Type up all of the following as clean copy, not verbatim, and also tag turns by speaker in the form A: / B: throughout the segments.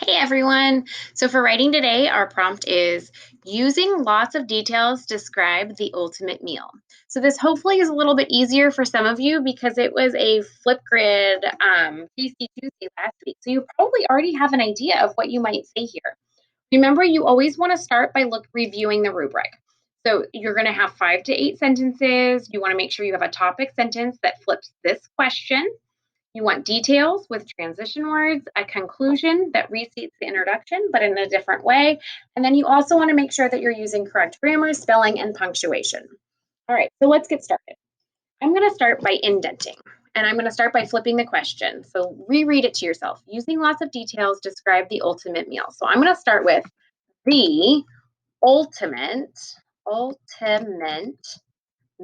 A: Hey everyone. So for writing today, our prompt is using lots of details describe the ultimate meal. So this hopefully is a little bit easier for some of you because it was a Flipgrid Tasty Tuesday last week. So you probably already have an idea of what you might say here. Remember, you always want to start by reviewing the rubric. So you're going to have 5 to 8 sentences. You want to make sure you have a topic sentence that flips this question. You want details with transition words, a conclusion that restates the introduction, but in a different way. And then you also want to make sure that you're using correct grammar, spelling, and punctuation. All right, so let's get started. I'm going to start by indenting, and I'm going to start by flipping the question. So reread it to yourself. Using lots of details, describe the ultimate meal. So I'm going to start with the ultimate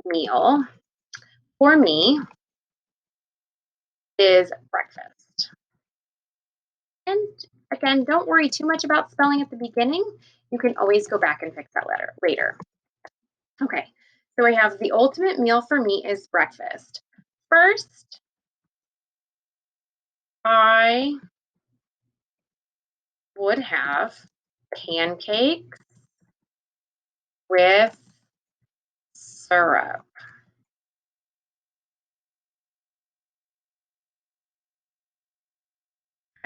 A: meal for me is breakfast. And again, don't worry too much about spelling at the beginning. You can always go back and fix that letter later. Okay, so I have the ultimate meal for me is breakfast. First, I would have pancakes with syrup.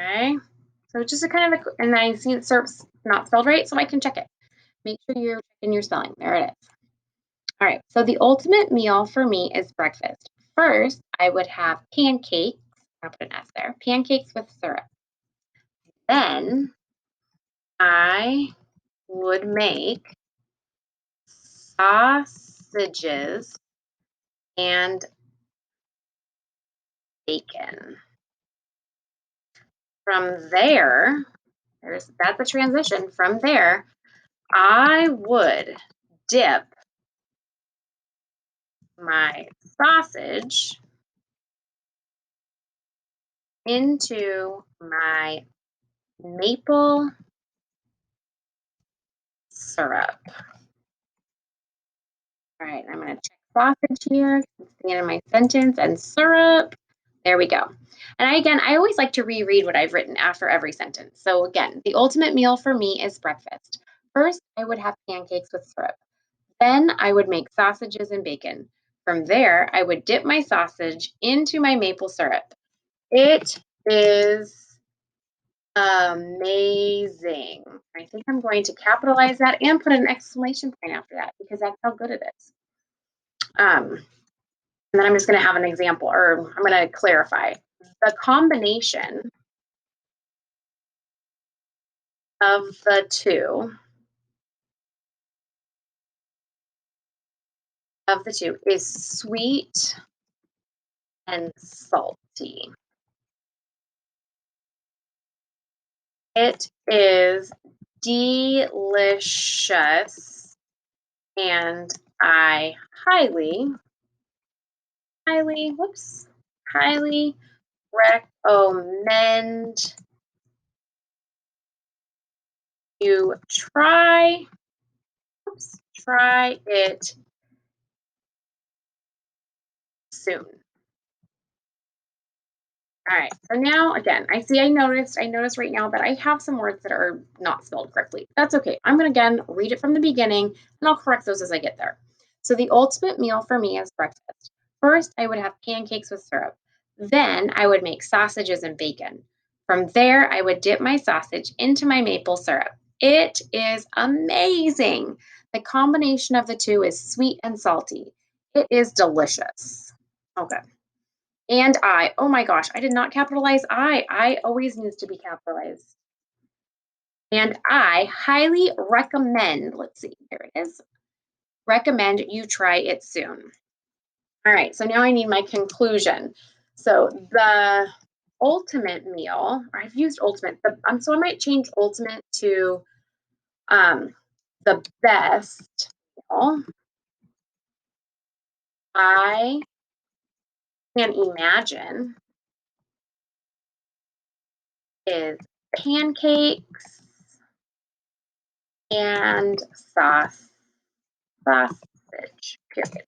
A: Okay, so just a kind of, and I see the syrup's not spelled right, so I can check it. Make sure you're checking your spelling. There it is. All right, so the ultimate meal for me is breakfast. First, I would have pancakes. I'll put an S there. Pancakes with syrup. Then I would make sausages and bacon. From there, that's the transition. From there, I would dip my sausage into my maple syrup. All right, I'm going to check sausage here. It's the end of my sentence and syrup. There we go. And I always like to reread what I've written after every sentence. So again, the ultimate meal for me is breakfast. First, I would have pancakes with syrup. Then I would make sausages and bacon. From there, I would dip my sausage into my maple syrup. It is amazing. I think I'm going to capitalize that and put an exclamation point after that because that's how good it is. And then I'm just going to have an example, or I'm going to clarify. The combination of the two is sweet and salty. It is delicious, and I highly recommend you try it soon. All right, so now again, I noticed right now that I have some words that are not spelled correctly. That's okay. I'm gonna again read it from the beginning and I'll correct those as I get there. So the ultimate meal for me is breakfast. First, I would have pancakes with syrup. Then I would make sausages and bacon. From there, I would dip my sausage into my maple syrup. It is amazing. The combination of the two is sweet and salty. It is delicious. Okay. And I, oh my gosh, I did not capitalize I. I always needs to be capitalized. And I highly recommend, let's see, there it is. Recommend you try it soon. All right, so now I need my conclusion. So the ultimate meal, or I've used ultimate, so I might change ultimate to the best meal I can imagine is pancakes and sausage, period.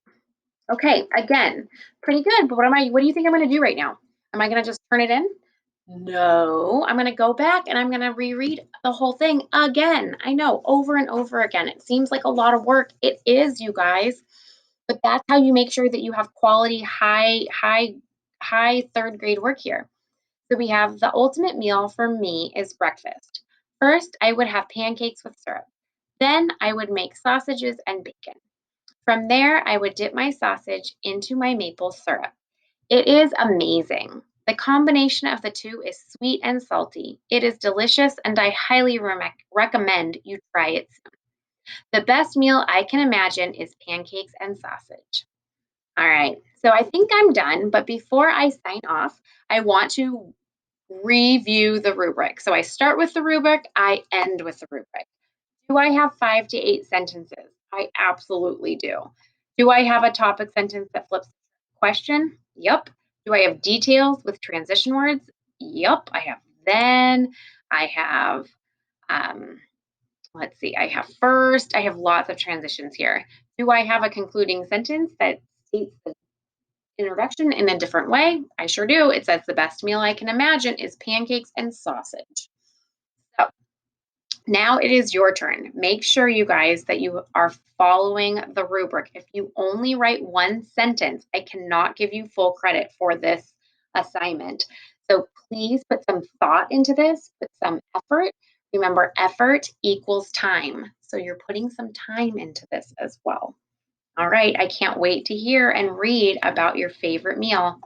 A: Okay, again, pretty good. But what do you think I'm gonna do right now? Am I gonna just turn it in? No, I'm going to go back and I'm going to reread the whole thing again. I know, over and over again. It seems like a lot of work. It is, you guys. But that's how you make sure that you have quality, high third grade work here. So we have the ultimate meal for me is breakfast. First, I would have pancakes with syrup. Then I would make sausages and bacon. From there, I would dip my sausage into my maple syrup. It is amazing. The combination of the two is sweet and salty. It is delicious, and I highly recommend you try it soon. The best meal I can imagine is pancakes and sausage. All right, so I think I'm done, but before I sign off, I want to review the rubric. So I start with the rubric, I end with the rubric. Do I have 5 to 8 sentences? I absolutely do. Do I have a topic sentence that flips the question? Yep. Do I have details with transition words? Yep, I have then. I have, um, let's see, I have first. I have lots of transitions here. Do I have a concluding sentence that states the introduction in a different way? I sure do. It says the best meal I can imagine is pancakes and sausage. So now it is your turn. Make sure, you guys, that you are following the rubric. If you only write one sentence, I cannot give you full credit for this assignment. So please put some thought into this, put some effort. Remember, effort equals time. So you're putting some time into this as well. All right, I can't wait to hear and read about your favorite meal.